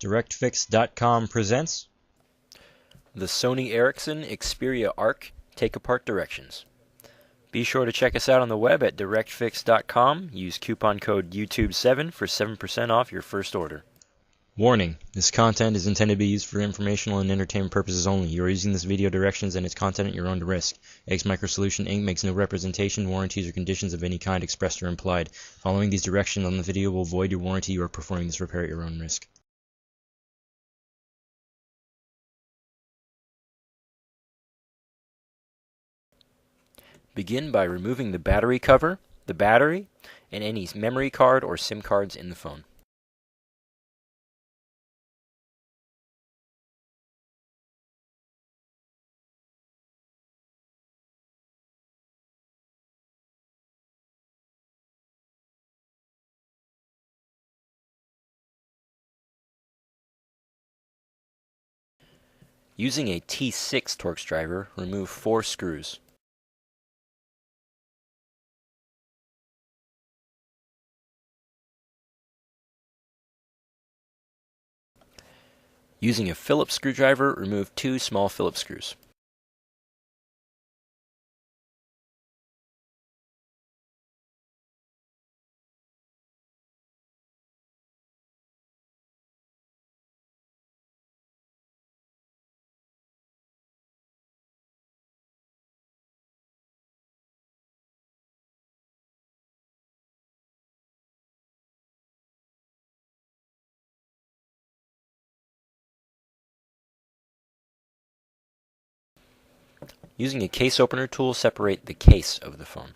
DirectFix.com presents The Sony Ericsson Xperia ARC Take-Apart Directions. Be sure to check us out on the web at DirectFix.com. Use coupon code YouTube7 for 7% off your first order. Warning: this content is intended to be used for informational and entertainment purposes only. You are using this video directions and its content at your own risk. X Microsolution Inc. makes no representation, warranties, or conditions of any kind expressed or implied. Following these directions on the video will void your warranty. You are performing this repair at your own risk. Begin by removing the battery cover, the battery, and any memory card or SIM cards in the phone. Using a T6 Torx driver, remove 4 screws. Using a Phillips screwdriver, remove 2 small Phillips screws. Using a case opener tool, separate the case of the phone.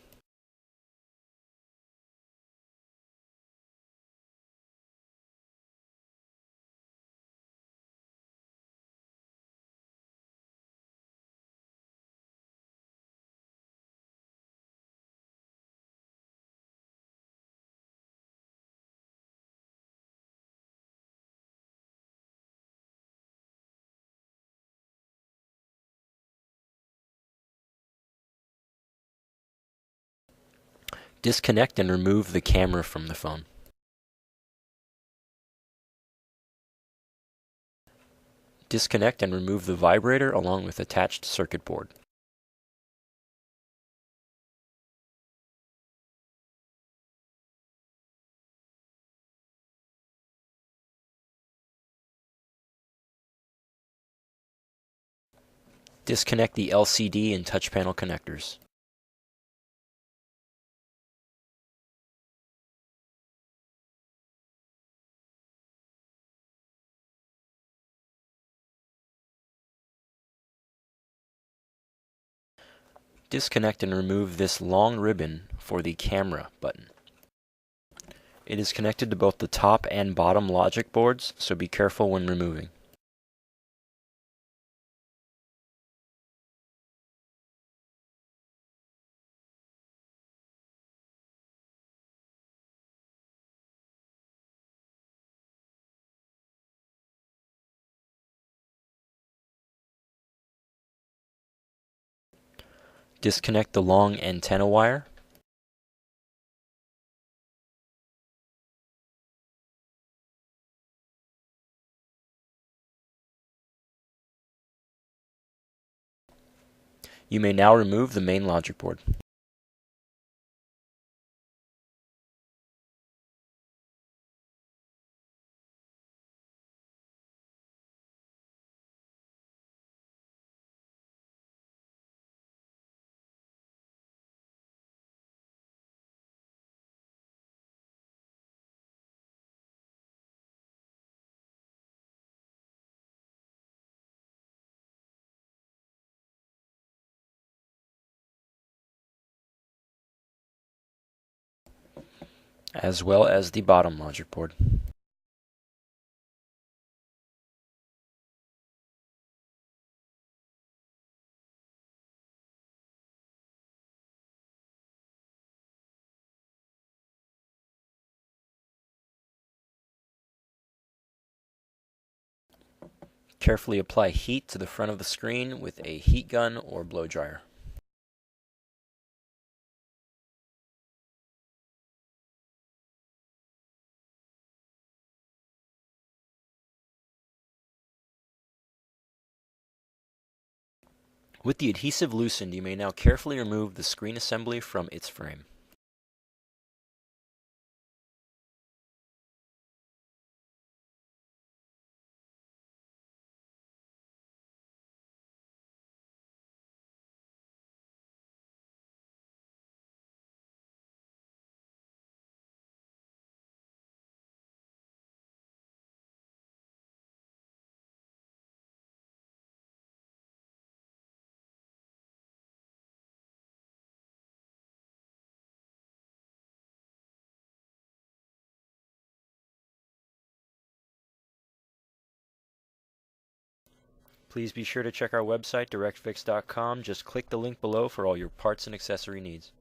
Disconnect and remove the camera from the phone. Disconnect and remove the vibrator along with attached circuit board. Disconnect the LCD and touch panel connectors. Disconnect and remove this long ribbon for the camera button. It is connected to both the top and bottom logic boards, so be careful when removing. Disconnect the long antenna wire. You may now remove the main logic board. As well as the bottom logic board. Carefully apply heat to the front of the screen with a heat gun or blow dryer. With the adhesive loosened, you may now carefully remove the screen assembly from its frame. Please be sure to check our website, DirectFix.com. Just click the link below for all your parts and accessory needs.